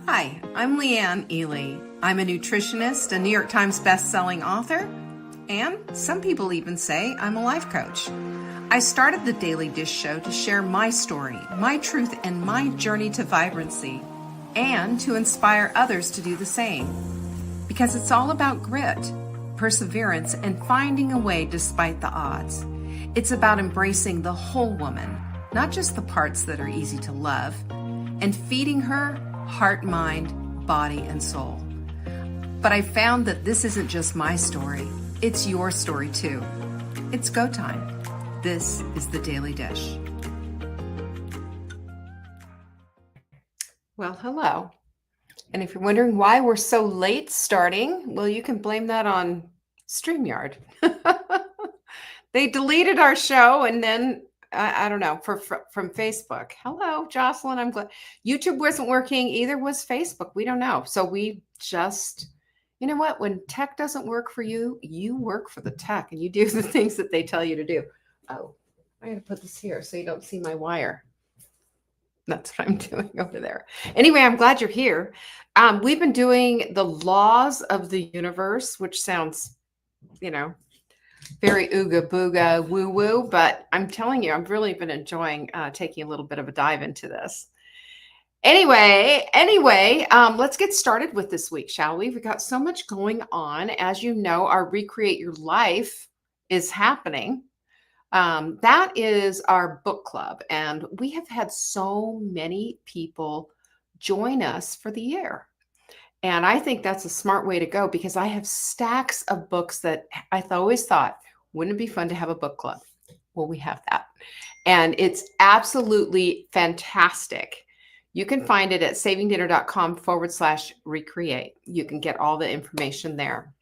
Hi, I'm Leanne Ely. I'm a nutritionist, a New York Times best-selling author, and some people even say I'm a life coach. I started the Daily Dish Show to share my story, my truth, and my journey to vibrancy, and to inspire others to do the same. Because it's all about grit, perseverance, and finding a way despite the odds. It's about embracing the whole woman, not just the parts that are easy to love, and feeding her heart, mind, body, and soul. But I found that this isn't just my story, it's your story too. It's go time. This is the Daily Dish. Well, hello. And if you're wondering why we're so late starting, well, you can blame that on StreamYard. They deleted our show and then I don't know, from Facebook. Hello, Jocelyn. I'm glad YouTube wasn't working. Either was Facebook. We don't know. So we just, you know what? When tech doesn't work for you, you work for the tech and you do the things that they tell you to do. Oh, I got to put this here so you don't see my wire. That's what I'm doing over there. Anyway, I'm glad you're here. We've been doing the laws of the universe, which sounds, very ooga booga woo woo, but I'm telling you, I've really been enjoying taking a little bit of a dive into this. Anyway, let's get started with this week, shall we? We've got so much going on. As you know, our Recreate Your Life is happening. That is our book club, and we have had so many people join us for the year. And I think that's a smart way to go because I have stacks of books that I always thought, wouldn't it be fun to have a book club? Well, we have that. And it's absolutely fantastic. You can find it at savingdinner.com/recreate. You can get all the information there.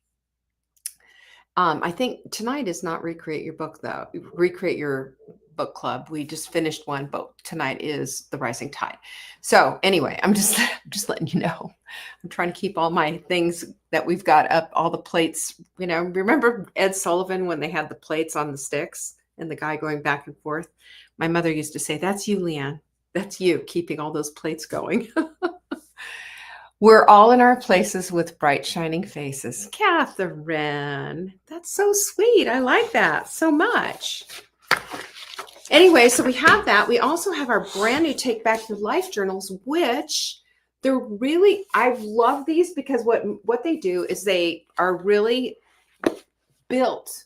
I think tonight is not Recreate Your Book, though. Recreate Your Book Club. We just finished one, but tonight is The Rising Tide. So anyway, I'm just letting you know. I'm trying to keep all my things that we've got up, all the plates. Remember Ed Sullivan when they had the plates on the sticks and the guy going back and forth? My mother used to say, "That's you, Leanne. That's you keeping all those plates going." We're all in our places with bright, shining faces. Catherine, that's so sweet. I like that so much. Anyway, so we have that. We also have our brand new Take Back Your Life journals, which they're really, I love these because what they do is they are really built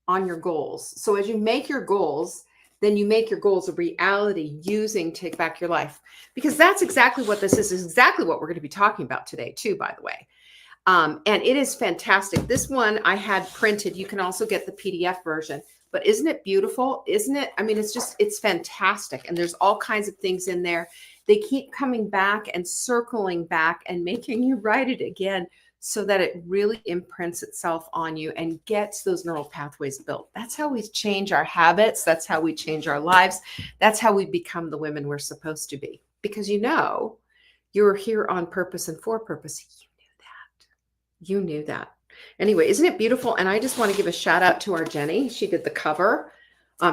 on your goals. So as you make your goals, then you make your goals a reality using Take Back Your Life, because that's exactly what this is exactly what we're going to be talking about today too, by the way. And it is fantastic. This one I had printed. You can also get the PDF version, but isn't it beautiful? Isn't it? I mean, it's fantastic. And there's all kinds of things in there. They keep coming back and circling back and making you write it again so that it really imprints itself on you and gets those neural pathways built. That's how we change our habits. That's how we change our lives. That's how we become the women we're supposed to be. Because you're here on purpose and for purpose. You knew that. Anyway, isn't it beautiful? And I just want to give a shout out to our Jenny. She did the cover.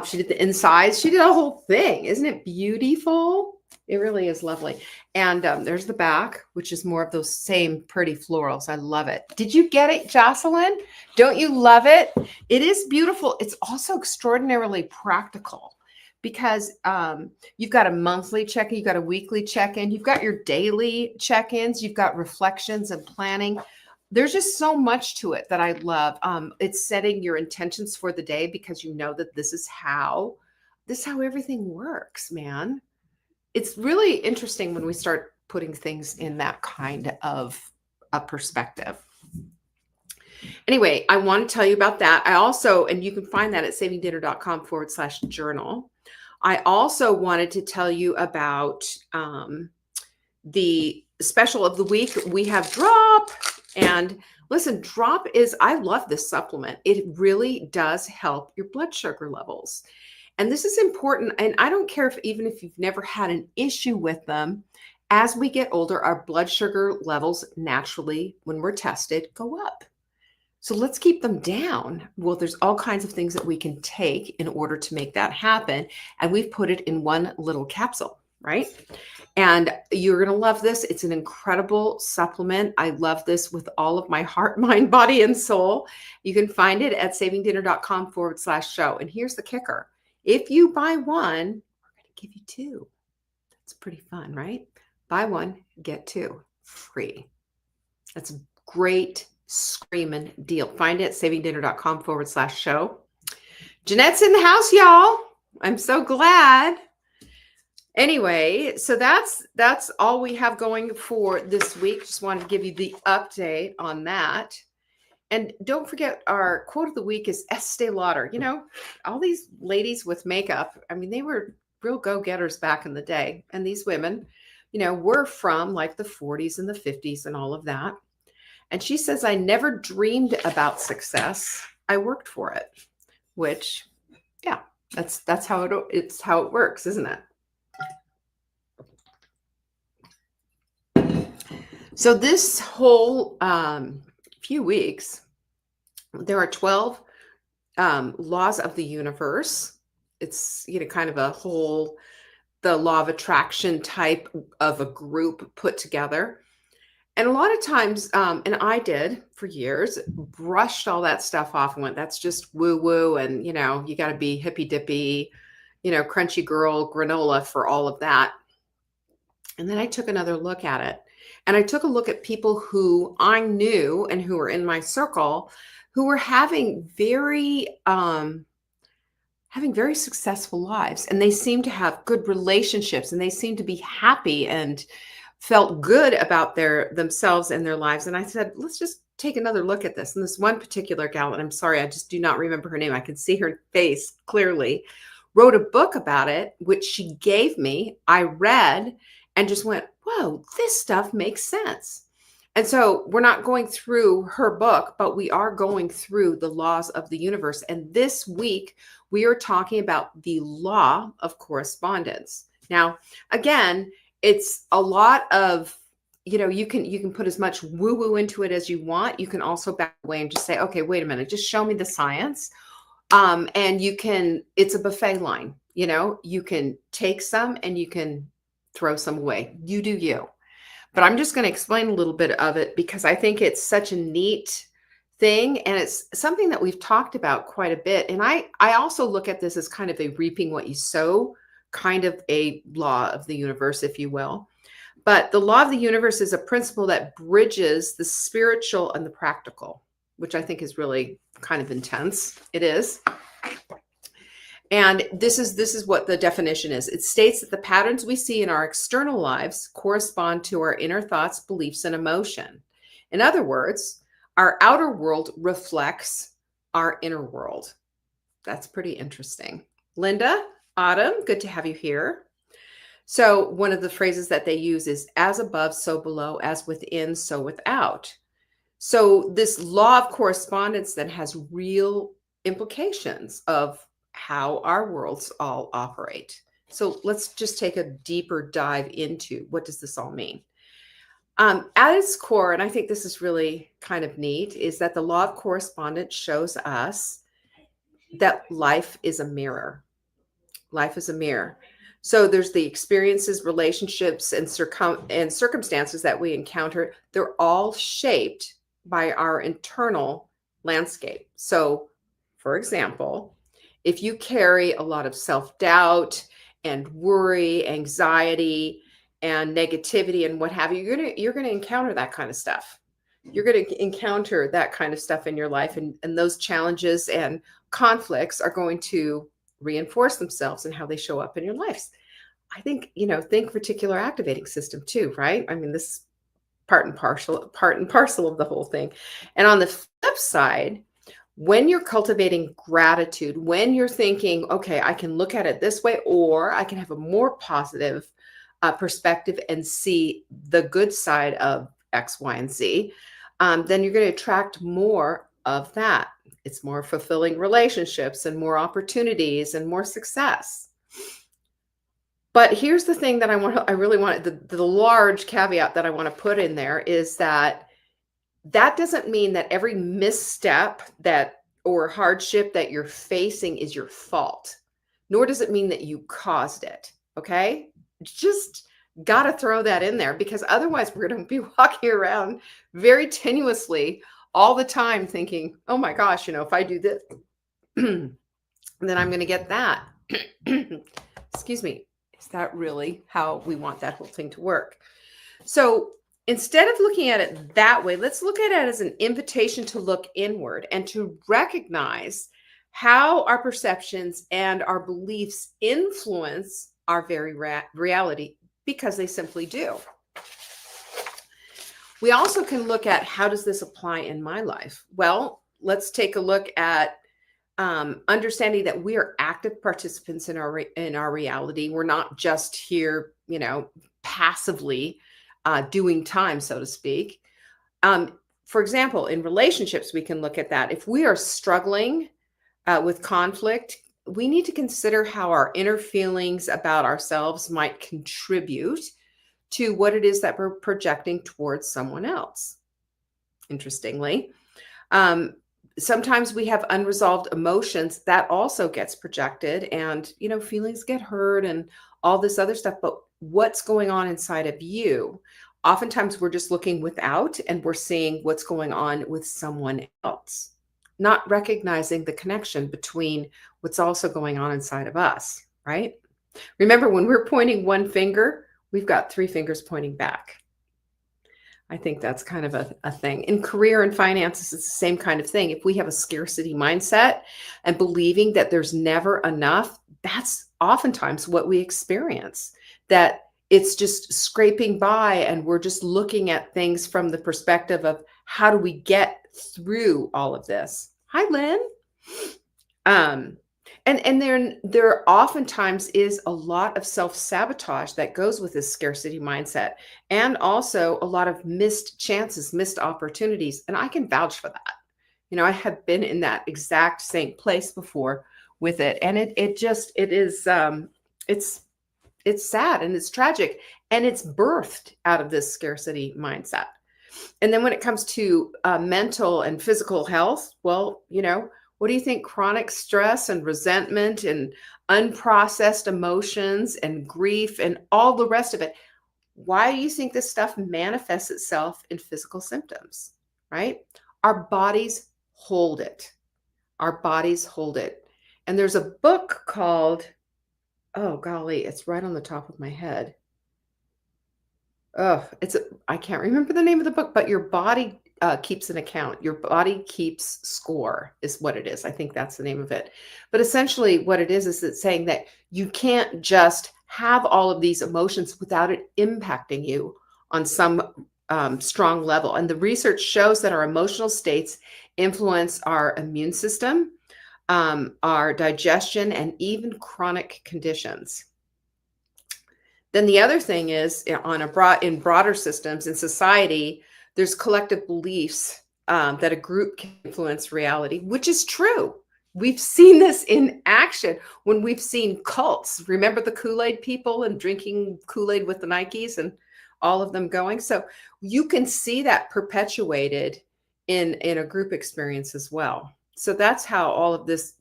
She did the insides. She did a whole thing. Isn't it beautiful? It really is lovely. And there's the back, which is more of those same pretty florals. I love it. Did you get it, Jocelyn? Don't you love it? It is beautiful. It's also extraordinarily practical because you've got a monthly check-in, you've got a weekly check-in, you've got your daily check-ins, you've got reflections and planning. There's just so much to it that I love. It's setting your intentions for the day because you know that this is how everything works, man. It's really interesting when we start putting things in that kind of a perspective. Anyway, I want to tell you about that. I also, and you can find that at savingdinner.com/journal. I also wanted to tell you about the special of the week. We have Drop. And listen, Drop I love this supplement. It really does help your blood sugar levels. And this is important. And I don't care even if you've never had an issue with them, as we get older, our blood sugar levels naturally, when we're tested, go up. So let's keep them down. Well, there's all kinds of things that we can take in order to make that happen. And we've put it in one little capsule. right? And you're going to love this. It's an incredible supplement. I love this with all of my heart, mind, body, and soul. You can find it at savingdinner.com/show. And here's the kicker. If you buy one, we're going to give you two. That's pretty fun, right? Buy one, get two free. That's a great screaming deal. Find it at savingdinner.com/show. Jeanette's in the house, y'all. I'm so glad. Anyway, so that's all we have going for this week. Just wanted to give you the update on that. And don't forget, our quote of the week is Estee Lauder. You know, all these ladies with makeup, I mean, they were real go-getters back in the day. And these women, you know, were from like the 40s and the 50s and all of that. And she says, I never dreamed about success. I worked for it, which, yeah, that's how it's how it works, isn't it? So this whole few weeks, there are 12 laws of the universe. It's, you know, kind of the law of attraction type of a group put together. And a lot of times, and I did for years, brushed all that stuff off and went, that's just woo-woo. And, you know, you got to be hippy-dippy, you know, crunchy girl granola for all of that. And then I took another look at it. And I took a look at people who I knew and who were in my circle who were having very successful lives. And they seemed to have good relationships and they seemed to be happy and felt good about themselves and their lives. And I said, let's just take another look at this. And this one particular gal, and I'm sorry, I just do not remember her name. I can see her face clearly, wrote a book about it, which she gave me. I read and just went, whoa, this stuff makes sense. And so we're not going through her book, but we are going through the laws of the universe. And this week, we are talking about the law of correspondence. Now, again, it's a lot of, you know, you can put as much woo-woo into it as you want. You can also back away and just say, okay, wait a minute, just show me the science. And it's a buffet line, you know, you can take some and you can throw some away. You do you. But I'm just going to explain a little bit of it because I think it's such a neat thing. And it's something that we've talked about quite a bit. And I also look at this as kind of a reaping what you sow, kind of a law of the universe, if you will. But the law of the universe is a principle that bridges the spiritual and the practical, which I think is really kind of intense. It is. And this is what the definition is. It states that the patterns we see in our external lives correspond to our inner thoughts, beliefs, and emotion. In other words, our outer world reflects our inner world. That's pretty interesting. Linda, Autumn, good to have you here. So one of the phrases that they use is as above, so below, as within, so without. So this law of correspondence then has real implications of how our worlds all operate. So let's just take a deeper dive into what does this all mean? At its core, and I think this is really kind of neat, is that the law of correspondence shows us that life is a mirror. Life is a mirror. So there's the experiences, relationships, and circumstances that we encounter. They're all shaped by our internal landscape. So, for example, if you carry a lot of self-doubt and worry, anxiety, and negativity and what have you, you're going to encounter that kind of stuff. You're going to encounter that kind of stuff in your life, and those challenges and conflicts are going to reinforce themselves in how they show up in your lives. I think, you know, think reticular activating system too, right? I mean, this is part and parcel of the whole thing. And on the flip side, when you're cultivating gratitude, when you're thinking, okay, I can look at it this way, or I can have a more positive perspective and see the good side of X, Y, and Z, then you're going to attract more of that. It's more fulfilling relationships and more opportunities and more success. But here's the thing that I really want, the large caveat that I want to put in there is that doesn't mean that every misstep or hardship that you're facing is your fault, nor does it mean that you caused it. Okay. just got to throw that in there, because otherwise we're going to be walking around very tenuously all the time thinking, oh my gosh, if I do this, then I'm going to get that. Excuse me. Is that really how we want that whole thing to work? So instead of looking at it that way, let's look at it as an invitation to look inward and to recognize how our perceptions and our beliefs influence our very reality, because they simply do. We also can look at, how does this apply in my life? Well, let's take a look at understanding that we are active participants in our reality. We're not just here, passively doing time, so to speak. For example, in relationships, we can look at that. If we are struggling with conflict, we need to consider how our inner feelings about ourselves might contribute to what it is that we're projecting towards someone else. Interestingly, sometimes we have unresolved emotions that also gets projected, and feelings get hurt and all this other stuff. But what's going on inside of you? Oftentimes we're just looking without, and we're seeing what's going on with someone else, not recognizing the connection between what's also going on inside of us, right? Remember, when we're pointing one finger, we've got 3 fingers pointing back. I think that's kind of a thing. In career and finances, it's the same kind of thing. If we have a scarcity mindset and believing that there's never enough, that's oftentimes what we experience, that it's just scraping by, and we're just looking at things from the perspective of, how do we get through all of this? Hi, Lynn. And there oftentimes is a lot of self-sabotage that goes with this scarcity mindset, and also a lot of missed chances, missed opportunities. And I can vouch for that. I have been in that exact same place before with it. And it's sad, and it's tragic, and it's birthed out of this scarcity mindset. And then when it comes to mental and physical health, well, what do you think chronic stress and resentment and unprocessed emotions and grief and all the rest of it, why do you think this stuff manifests itself in physical symptoms, right? Our bodies hold it. Our bodies hold it. And there's a book called, oh golly, it's right on the top of my head. Oh, I can't remember the name of the book, but your body keeps an account. Your body keeps score is what it is. I think that's the name of it. But essentially what it is it's saying that you can't just have all of these emotions without it impacting you on some strong level. And the research shows that our emotional states influence our immune system, our digestion, and even chronic conditions. Then the other thing is, in broader systems in society, there's collective beliefs that a group can influence reality, which is true. We've seen this in action when we've seen cults. Remember the Kool-Aid people and drinking Kool-Aid with the Nikes and all of them going? So you can see that perpetuated in a group experience as well. So that's how all of this,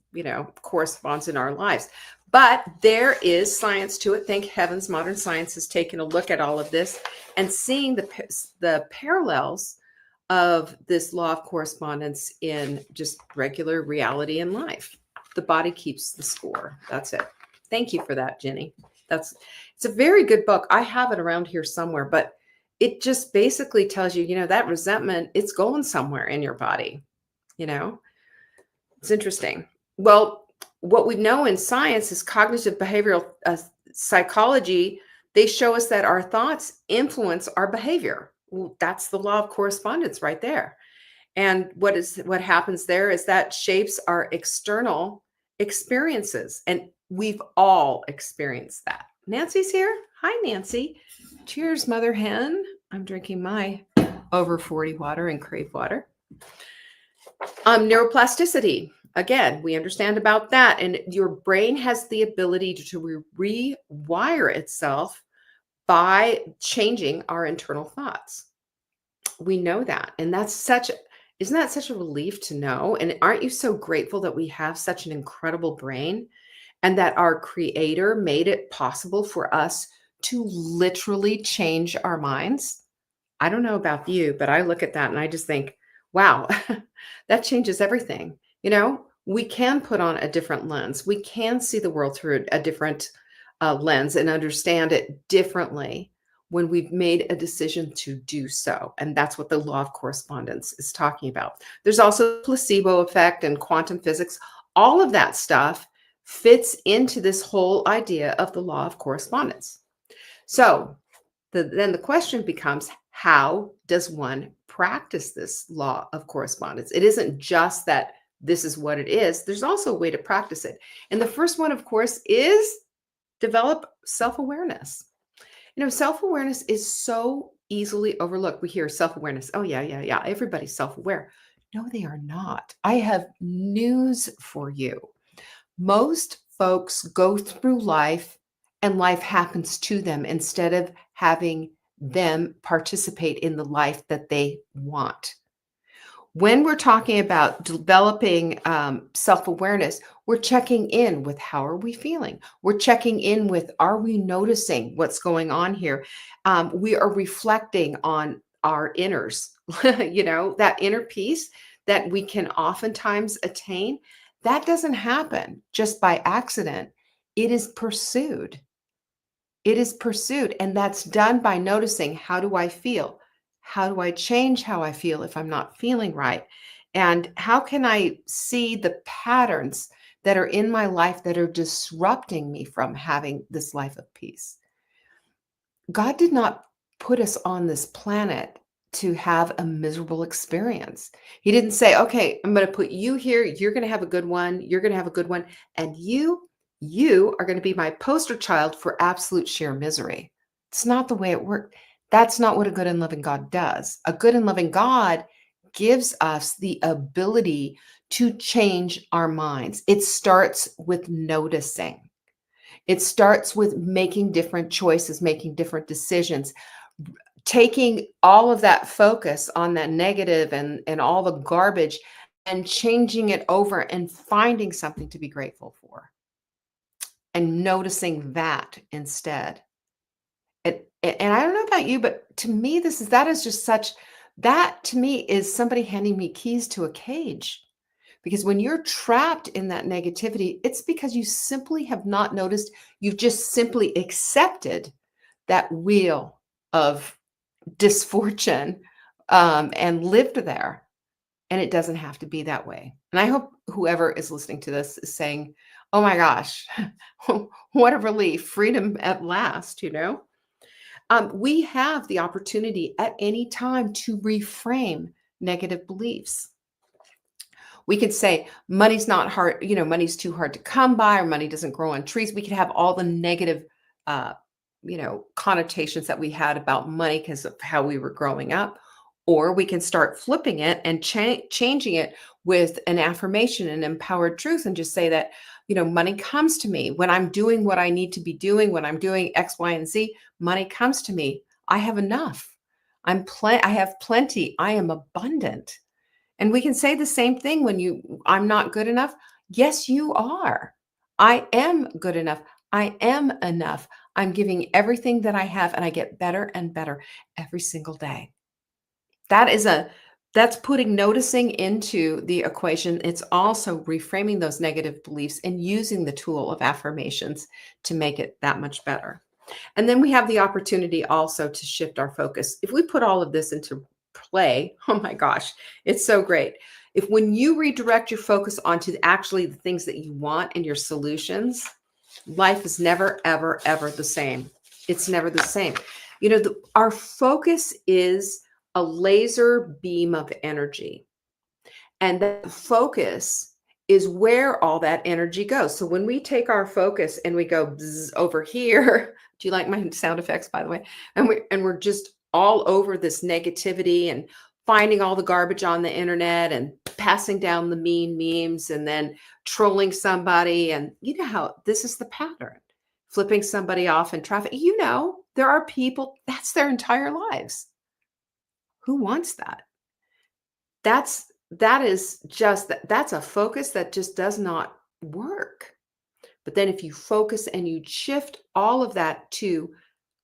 corresponds in our lives. But there is science to it. Thank heavens modern science has taken a look at all of this and seeing the parallels of this law of correspondence in just regular reality in life. The body keeps the score. That's it. Thank you for that, Jenny. It's a very good book. I have it around here somewhere, but it just basically tells you, that resentment, it's going somewhere in your body. It's interesting. Well, what we know in science is cognitive behavioral psychology. They show us that our thoughts influence our behavior. Well, that's the law of correspondence right there. And what happens there is that shapes our external experiences. And we've all experienced that. Nancy's here. Hi, Nancy. Cheers, Mother Hen. I'm drinking my over 40 water and Crave water. Neuroplasticity. Again, we understand about that. And your brain has the ability to rewire itself by changing our internal thoughts. We know that. And isn't that such a relief to know? And aren't you so grateful that we have such an incredible brain and that our creator made it possible for us to literally change our minds. I don't know about you, but I look at that and I just think, wow, that changes everything. We can put on a different lens. We can see the world through a different lens and understand it differently when we've made a decision to do so. And that's what the law of correspondence is talking about. There's also placebo effect and quantum physics. All of that stuff fits into this whole idea of the law of correspondence. So then the question becomes, how does one practice this law of correspondence? It isn't just that this is what it is. There's also a way to practice it. And the first one, of course, is develop self-awareness. Self-awareness is so easily overlooked. We hear self-awareness. Oh, yeah, yeah, yeah. Everybody's self-aware. No, they are not. I have news for you. Most folks go through life and life happens to them instead of having them participate in the life that they want. When we're talking about developing self-awareness, we're checking in with how are we feeling? We're checking in with, are we noticing what's going on here? We are reflecting on our inners, that inner peace that we can oftentimes attain. That doesn't happen just by accident. It is pursued. It is pursued, and that's done by noticing, how do I feel? How do I change how I feel if I'm not feeling right? And how can I see the patterns that are in my life that are disrupting me from having this life of peace? God did not put us on this planet to have a miserable experience. He didn't say, okay, I'm going to put you here. You're going to have a good one. You're going to have a good one. And you are going to be my poster child for absolute sheer misery. It's not the way it works. That's not what a good and loving God does. A good and loving God gives us the ability to change our minds. It starts with noticing. It starts with making different choices, making different decisions, taking all of that focus on that negative and all the garbage and changing it over and finding something to be grateful for and noticing that instead. And I don't know about you, but to me, that to me is somebody handing me keys to a cage. Because when you're trapped in that negativity, it's because you simply have not noticed. You've just simply accepted that wheel of disfortune and lived there. And it doesn't have to be that way. And I hope whoever is listening to this is saying, oh my gosh, what a relief, freedom at last. We have the opportunity at any time to reframe negative beliefs. We could say money's not hard, money's too hard to come by, or money doesn't grow on trees. We could have all the negative, uh, connotations that we had about money because of how we were growing up. Or we can start flipping it and changing it with an affirmation and empowered truth and just say that, money comes to me when I'm doing what I need to be doing, when I'm doing X, Y, and Z, money comes to me. I have enough. I have plenty. I am abundant. And we can say the same thing when I'm not good enough. Yes, you are. I am good enough. I am enough. I'm giving everything that I have and I get better and better every single day. That's putting noticing into the equation. It's also reframing those negative beliefs and using the tool of affirmations to make it that much better. And then we have the opportunity also to shift our focus. If we put all of this into play, oh my gosh, it's so great. When you redirect your focus onto actually the things that you want and your solutions, life is never, ever, ever the same. It's never the same. Our focus is a laser beam of energy. And that focus is where all that energy goes. So when we take our focus and we go over here, do you like my sound effects, by the way? And we're just all over this negativity and finding all the garbage on the internet and passing down the mean memes and then trolling somebody. And you know how this is the pattern, flipping somebody off in traffic. There are people, that's their entire lives. Who wants that? That's a focus that just does not work. But then if you focus and you shift all of that to,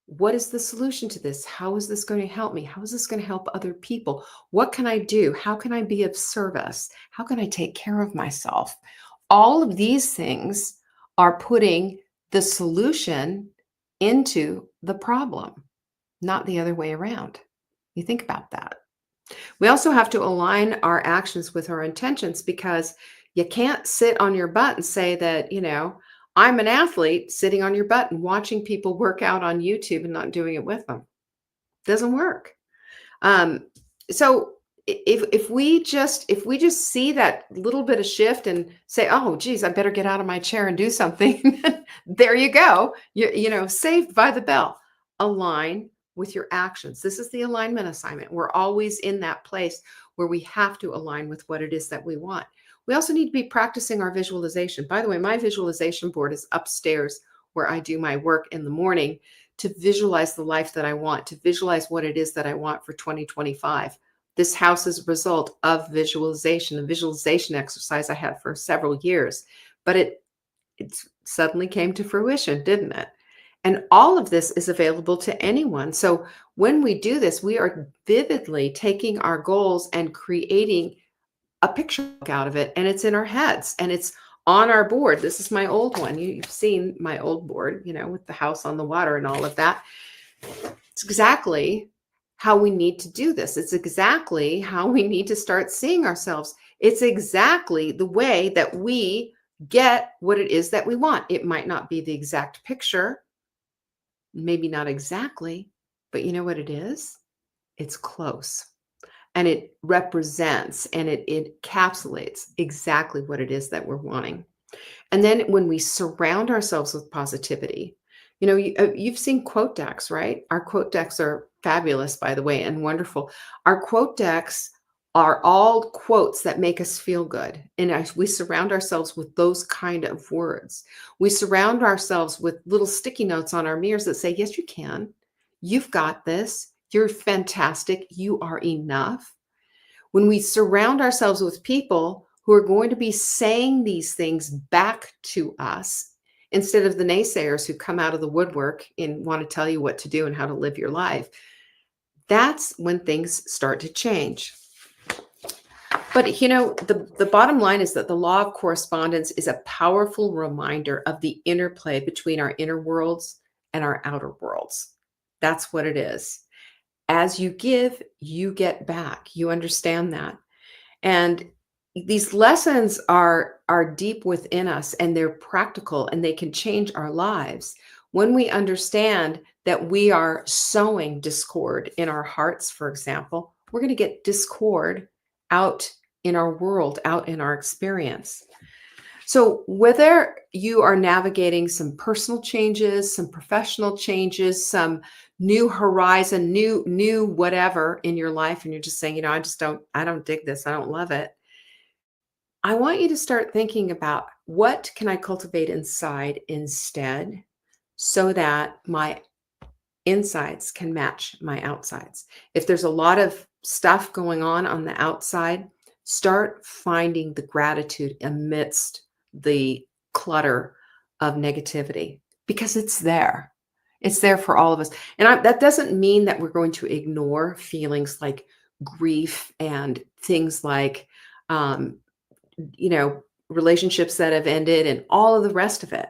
What is the solution to this? How is this going to help me? How is this going to help other people? What can I do? How can I be of service? How can I take care of myself? All of these things are putting the solution into the problem, not the other way around. You think about that. We also have to align our actions with our intentions, because you can't sit on your butt and say that, I'm an athlete sitting on your butt and watching people work out on YouTube and not doing it with them. Doesn't work. Um, so if we just see that little bit of shift and say, oh geez, I better get out of my chair and do something, there you go. Saved by the bell. Align with your actions. This is the alignment assignment. We're always in that place where we have to align with what it is that we want. We also need to be practicing our visualization. By the way, my visualization board is upstairs where I do my work in the morning, to visualize the life that I want, to visualize what it is that I want for 2025. This house is a result of visualization, a visualization exercise I had for several years, but it suddenly came to fruition, didn't it? And all of this is available to anyone. So when we do this, we are vividly taking our goals and creating a picture out of it, and it's in our heads and it's on our board. This is my old one. You've seen my old board, with the house on the water and all of that. It's exactly how we need to do this. It's exactly how we need to start seeing ourselves. It's exactly the way that we get what it is that we want. It might not be the exact picture, maybe not exactly, but you know what it is? It's close. And it represents and it encapsulates exactly what it is that we're wanting. And then when we surround ourselves with positivity, you've seen quote decks, right? Our quote decks are fabulous, by the way, and wonderful. Our quote decks are all quotes that make us feel good. And as we surround ourselves with those kind of words, we surround ourselves with little sticky notes on our mirrors that say, yes, you can. You've got this. You're fantastic. You are enough. When we surround ourselves with people who are going to be saying these things back to us, instead of the naysayers who come out of the woodwork and want to tell you what to do and how to live your life, that's when things start to change. But the bottom line is that the law of correspondence is a powerful reminder of the interplay between our inner worlds and our outer worlds. That's what it is. As you give, you get back. You understand that. And these lessons are deep within us, and they're practical, and they can change our lives when we understand that we are sowing discord in our hearts. For example, we're going to get discord out in our world, out in our experience. So whether you are navigating some personal changes, some professional changes, some new horizon, new whatever in your life, and you're just saying, I don't dig this, I don't love it, I want you to start thinking about, what can I cultivate inside instead, so that my insides can match my outsides. If there's a lot of stuff going on the outside, start finding the gratitude amidst the clutter of negativity, because it's there. It's there for all of us. And that doesn't mean that we're going to ignore feelings like grief and things like, relationships that have ended and all of the rest of it.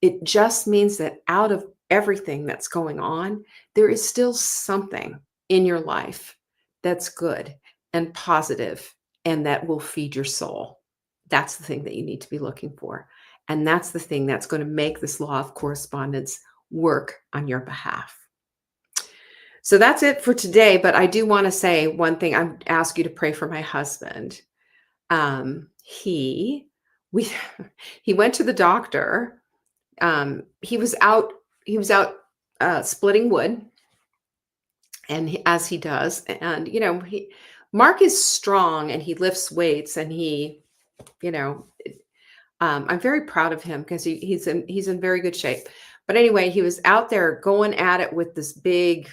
It just means that out of everything that's going on, there is still something in your life that's good and positive and that will feed your soul. That's the thing that you need to be looking for. And that's the thing that's going to make this law of correspondence work on your behalf. So that's it for today. But I do want to say one thing. I ask you to pray for my husband. He went to the doctor. He was out splitting wood, and as he does, and Mark is strong and he lifts weights, and I'm very proud of him because he's in very good shape. But anyway, he was out there going at it with this big,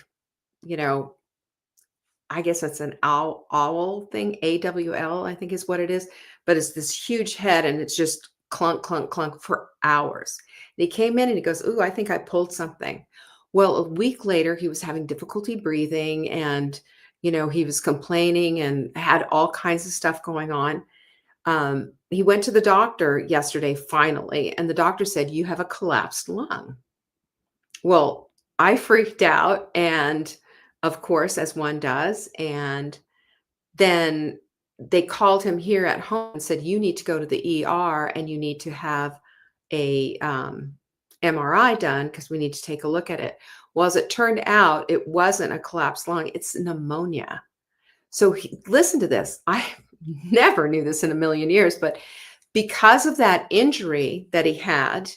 I guess it's an owl thing, AWL, I think is what it is. But it's this huge head, and it's just clunk, clunk, clunk for hours. And he came in and he goes, "Ooh, I think I pulled something." Well, a week later, he was having difficulty breathing and, he was complaining and had all kinds of stuff going on. He went to the doctor yesterday, finally, and the doctor said, "You have a collapsed lung." Well, I freaked out, and of course, as one does, and then they called him here at home and said, "You need to go to the ER and you need to have a MRI done because we need to take a look at it." Well, as it turned out, it wasn't a collapsed lung, it's pneumonia. So listen to this. I never knew this in a million years, but because of that injury that he had,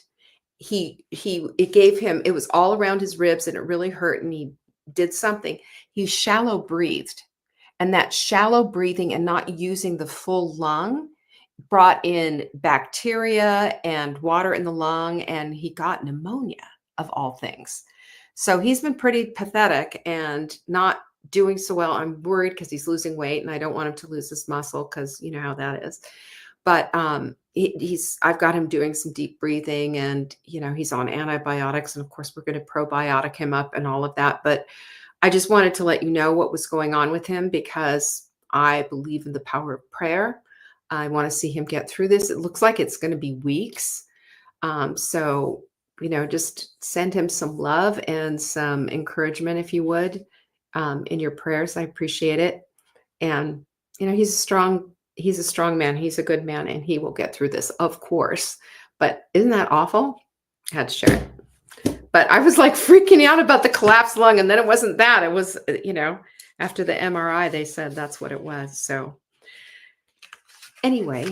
it gave him, it was all around his ribs and it really hurt, and he did something. He shallow breathed. And that shallow breathing and not using the full lung brought in bacteria and water in the lung, and he got pneumonia of all things. So he's been pretty pathetic and not doing so well. I'm worried because he's losing weight and I don't want him to lose his muscle because you know how that is. But I've got him doing some deep breathing, and he's on antibiotics, and of course we're going to probiotic him up and all of that. But I just wanted to let you know what was going on with him because I believe in the power of prayer. I want to see him get through this. It looks like it's going to be weeks. So, just send him some love and some encouragement, if you would, in your prayers. I appreciate it. And, he's a strong man. He's a good man, and he will get through this, of course. But isn't that awful? I had to share it. But I was like freaking out about the collapsed lung. And then it wasn't that. It was, after the MRI, they said that's what it was. So anyway,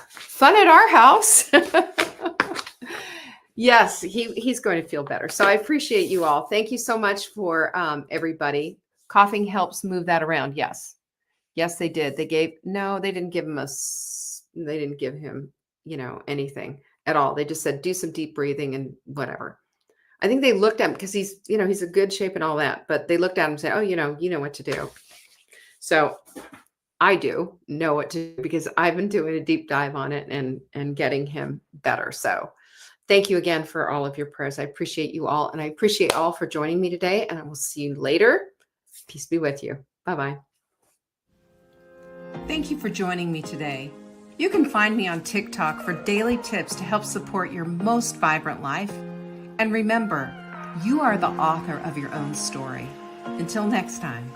fun at our house. Yes, he's going to feel better. So I appreciate you all. Thank you so much for everybody. Coughing helps move that around. Yes. Yes, they did. They didn't give him anything at all. They just said, do some deep breathing and whatever. I think they looked at him because he's a good shape and all that, but they looked at him and said, "Oh, you know what to do." So I do know what to do because I've been doing a deep dive on it and getting him better. So thank you again for all of your prayers. I appreciate you all. And I appreciate all for joining me today, and I will see you later. Peace be with you. Bye-bye. Thank you for joining me today. You can find me on TikTok for daily tips to help support your most vibrant life. And remember, you are the author of your own story. Until next time.